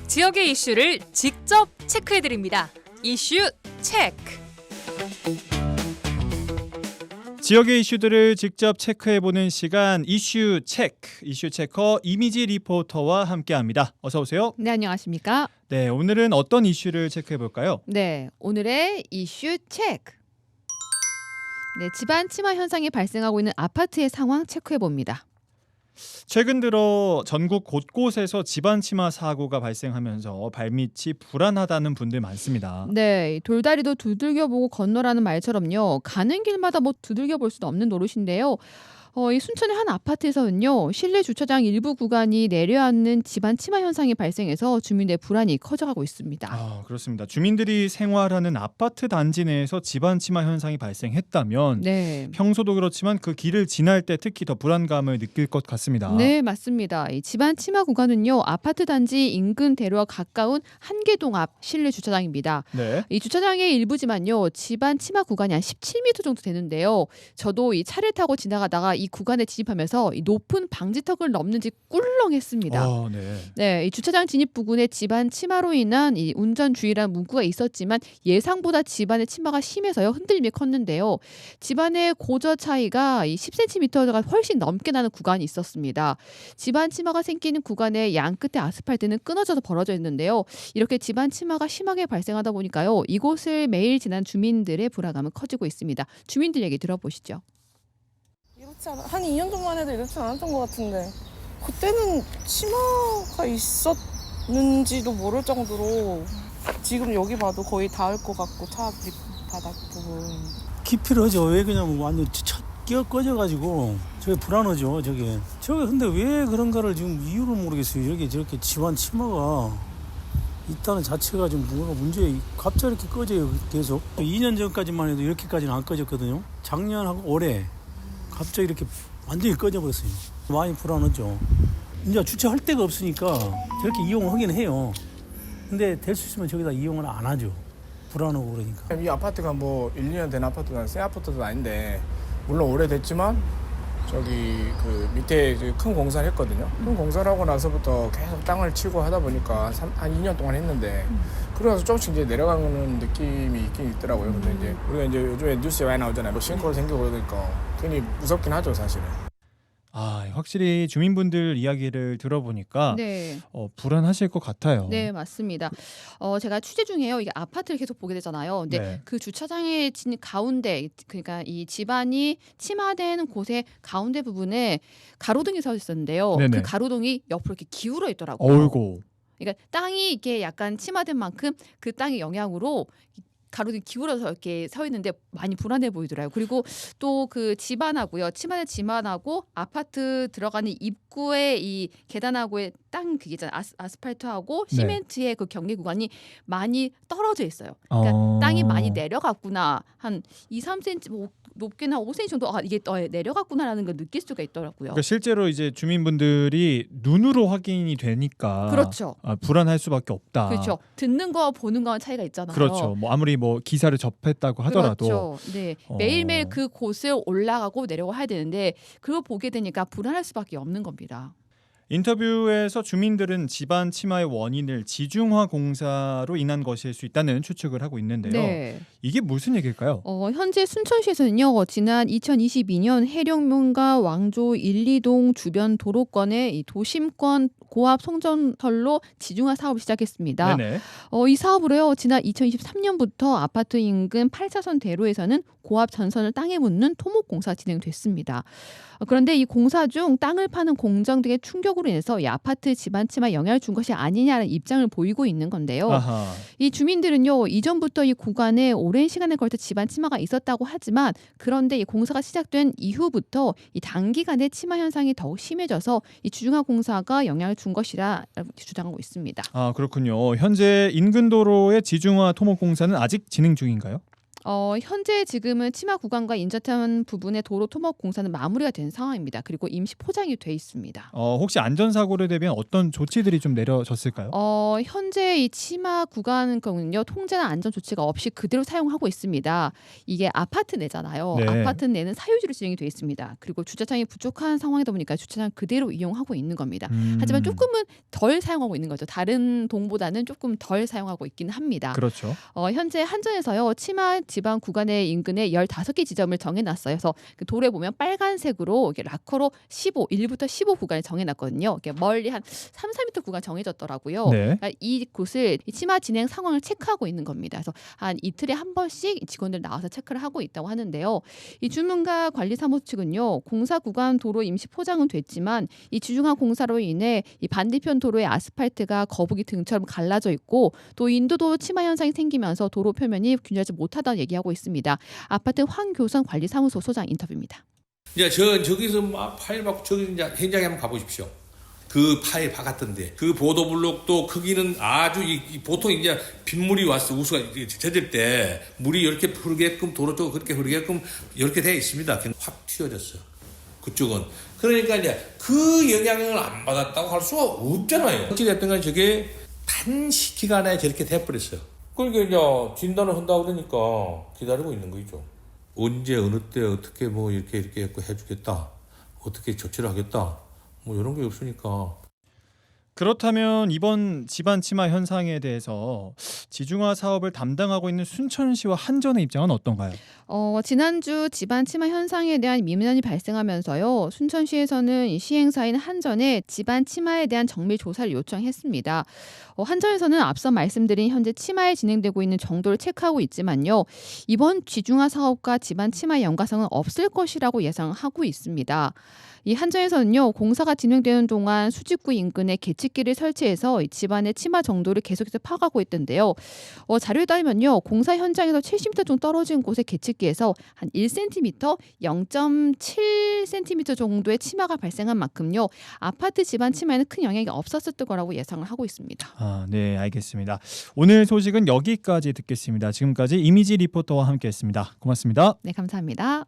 지역의 이슈를 직접 체크해드립니다. 이슈 체크. 지역의 이슈들을 직접 체크해보는 시간 이슈 체크. 이슈 체커 이미지 리포터와 함께합니다. 어서 오세요. 네, 안녕하십니까? 네, 오늘은 어떤 이슈를 체크해볼까요? 네, 오늘의 이슈 체크. 네, 집안 침하 현상이 발생하고 있는 아파트의 상황 체크해 봅니다. 최근 들어 전국 곳곳에서 집안 침하 사고가 발생하면서 발밑이 불안하다는 분들 많습니다. 네, 돌다리도 두들겨 보고 건너라는 말처럼요. 가는 길마다 뭐 두들겨 볼 수도 없는 노릇인데요. 이 순천의 한 아파트에서는요, 실내 주차장 일부 구간이 내려앉는 집안 침하 현상이 발생해서 주민들의 불안이 커져가고 있습니다. 그렇습니다. 주민들이 생활하는 아파트 단지 내에서 집안 침하 현상이 발생했다면 네. 평소도 그렇지만 그 길을 지날 때 특히 더 불안감을 느낄 것 같습니다. 네, 맞습니다. 이 집안 침하 구간은요, 아파트 단지 인근 대로와 가까운 한계동 앞 실내 주차장입니다. 네. 이 주차장의 일부지만요, 집안 침하 구간이 한 17m 정도 되는데요. 저도 이 차를 타고 지나가다가 이 구간에 진입하면서 이 높은 방지턱을 넘는지 꿀렁했습니다. 네. 네, 이 주차장 진입 부근에 집안 침하로 인한 이 운전 주의라는 문구가 있었지만 예상보다 집안의 침하가 심해서요, 흔들림이 컸는데요. 집안의 고저 차이가 이 10cm가 훨씬 넘게 나는 구간이 있었습니다. 집안 침하가 생기는 구간의 양 끝에 아스팔트는 끊어져서 벌어져 있는데요. 이렇게 집안 침하가 심하게 발생하다 보니까요, 이곳을 매일 지난 주민들의 불안감은 커지고 있습니다. 주민들 얘기 들어보시죠. 이렇지 않아, 한 2년 전만 해도 이렇지 않았던 것 같은데 그때는 치마가 있었는지도 모를 정도로 지금 여기 봐도 거의 닿을 것 같고 차 밑바닥 부분 깊이를 하죠. 왜 그냥 완전 꺼져가지고 저게 불안하죠. 저게 근데 왜 그런가를 지금 이유를 모르겠어요. 여기 저렇게 집안 치마가 있다는 자체가 좀 뭐가 문제예요. 갑자기 이렇게 꺼져요. 계속 2년 전까지만 해도 이렇게까지는 안 꺼졌거든요. 작년하고 올해 갑자기 이렇게 완전히 꺼져버렸어요. 많이 불안하죠. 이제 주차할 데가 없으니까 저렇게 이용을 하긴 해요. 근데 될 수 있으면 저기다 이용을 안 하죠. 불안하고 그러니까. 이 아파트가 뭐 1, 2년 된 아파트가 새 아파트도 아닌데 물론 오래됐지만 저기 그 밑에 큰 공사를 했거든요. 큰 공사를 하고 나서부터 계속 땅을 치고 하다 보니까 한 2년 동안 했는데 그러면서 조금씩 이제 내려가는 느낌이 있긴 있더라고요. 근데 이제 우리가 이제 요즘에 뉴스에 많이 나오잖아요. 뭐 싱크홀 생기고 그러니까 괜히 무섭긴 하죠, 사실은. 확실히 주민분들 이야기를 들어보니까 네. 불안하실 것 같아요. 네, 맞습니다. 제가 취재 중에요. 이게 아파트를 계속 보게 되잖아요. 근데 네. 그 주차장의 가운데, 그러니까 이 집안이 침하되는 곳의 가운데 부분에 가로등이 서 있었는데요. 네네. 그 가로등이 옆으로 이렇게 기울어 있더라고요. 어이고. 그러니까 땅이 이게 약간 침하된 만큼 그 땅의 영향으로 가로등이 기울어서 이렇게 서 있는데 많이 불안해 보이더라고요. 그리고 또 그 집안하고요, 침하된 집안하고 아파트 들어가는 입구의 이 계단하고의 땅 그게 있잖아요. 아스팔트하고 네. 시멘트의 그 경계 구간이 많이 떨어져 있어요. 그러니까 땅이 많이 내려갔구나. 한 2, 3cm 뭐 높게는 한 5cm 정도 이게 내려갔구나라는 걸 느낄 수가 있더라고요. 그러니까 실제로 이제 주민분들이 눈으로 확인이 되니까 그렇죠. 불안할 수밖에 없다. 그렇죠. 듣는 거와 보는 거와 차이가 있잖아요. 그렇죠. 뭐 아무리 뭐 기사를 접했다고 하더라도 그렇죠. 네. 매일매일 그 곳을 올라가고 내려가야 되는데 그걸 보게 되니까 불안할 수밖에 없는 겁니다. 인터뷰에서 주민들은 집안 침하의 원인을 지중화 공사로 인한 것일 수 있다는 추측을 하고 있는데요. 네. 이게 무슨 얘기일까요? 현재 순천시에서는요, 지난 2022년 해령면과 왕조 1, 2동 주변 도로권의 이 도심권 고압 송전설로 지중화 사업을 시작했습니다. 네네. 이 사업으로요, 지난 2023년부터 아파트 인근 8차선 대로에서는 고압 전선을 땅에 묻는 토목 공사가 진행됐습니다. 그런데 이 공사 중 땅을 파는 공장 등의 충격으로 인해서 이 아파트 집안 침하에 영향을 준 것이 아니냐는 입장을 보이고 있는 건데요. 아하. 이 주민들은요, 이전부터 이 구간에 오랜 시간에 걸쳐 집안 침하가 있었다고 하지만 그런데 이 공사가 시작된 이후부터 이 단기간에 침하 현상이 더욱 심해져서 이 지중화 공사가 영향을 준 것이라 주장하고 있습니다. 그렇군요. 현재 인근 도로의 지중화 토목 공사는 아직 진행 중인가요? 현재 지금은 치마 구간과 인접한 부분의 도로 토목 공사는 마무리가 된 상황입니다. 그리고 임시 포장이 돼 있습니다. 혹시 안전사고를 대비한 어떤 조치들이 좀 내려졌을까요? 현재 이 치마 구간은요 통제나 안전 조치가 없이 그대로 사용하고 있습니다. 이게 아파트 내잖아요. 네. 아파트 내는 사유지로 진행이 돼 있습니다. 그리고 주차장이 부족한 상황이다 보니까 주차장 그대로 이용하고 있는 겁니다. 하지만 조금은 덜 사용하고 있는 거죠. 다른 동보다는 조금 덜 사용하고 있긴 합니다. 그렇죠. 현재 한전에서요 치마 지방 구간의 인근에 15개 지점을 정해놨어요. 그래서 그 도로에 보면 빨간색으로 이렇게 라커로 15, 1부터 15 구간을 정해놨거든요. 이렇게 멀리 한 3, 4m 구간 정해졌더라고요. 네. 그러니까 이곳을 이 치마 진행 상황을 체크하고 있는 겁니다. 그래서 한 이틀에 한 번씩 직원들 나와서 체크를 하고 있다고 하는데요. 이 주문과 관리사무소 측은요 공사 구간 도로 임시 포장은 됐지만 이 지중화 공사로 인해 이 반대편 도로의 아스팔트가 거북이 등처럼 갈라져 있고 또 인도도 치마 현상이 생기면서 도로 표면이 균일하지 못하다는 얘기하고 있습니다. 아파트 황교선 관리사무소 소장 인터뷰입니다. 이제 저기서 막 파일 받고 저기 이제 현장에 한번 가보십시오. 그 파일 박았던데 그 보도블록도 크기는 아주 보통 이제 빗물이 왔어 우수가 젖을 때 물이 이렇게 흐르게끔 도로 쪽 그렇게 흐르게끔 이렇게 돼 있습니다. 확 튀어졌어. 그쪽은 그러니까 이제 그 영향을 안 받았다고 할 수가 없잖아요. 어찌됐든 간에 저게 단시기간에 저렇게 돼버렸어요. 그러니까 이제 진단을 한다고 그러니까 기다리고 있는 거죠. 언제 어느 때 어떻게 뭐 이렇게 해주겠다, 어떻게 조치를 하겠다, 뭐 이런 게 없으니까. 그렇다면 이번 집안 치마 현상에 대해서 지중화 사업을 담당하고 있는 순천시와 한전의 입장은 어떤가요? 지난주 집안 치마 현상에 대한 민원이 발생하면서요. 순천시에서는 이 시행사인 한전에 집안 치마에 대한 정밀 조사를 요청했습니다. 한전에서는 앞서 말씀드린 현재 치마에 진행되고 있는 정도를 체크하고 있지만요. 이번 지중화 사업과 집안 치마의 연관성은 없을 것이라고 예상하고 있습니다. 이 한전에서는요. 공사가 진행되는 동안 수직구 인근에 계측기를 설치해서 이 집안의 치마 정도를 계속해서 파악하고 있던데요. 자료에 따르면요. 공사 현장에서 70m 정도 떨어진 곳의 계측기에서 한 1cm, 0.7cm 정도의 치마가 발생한 만큼요. 아파트 집안 치마에는 큰 영향이 없었을 거라고 예상을 하고 있습니다. 네, 알겠습니다. 오늘 소식은 여기까지 듣겠습니다. 지금까지 이미지 리포터와 함께했습니다. 고맙습니다. 네, 감사합니다.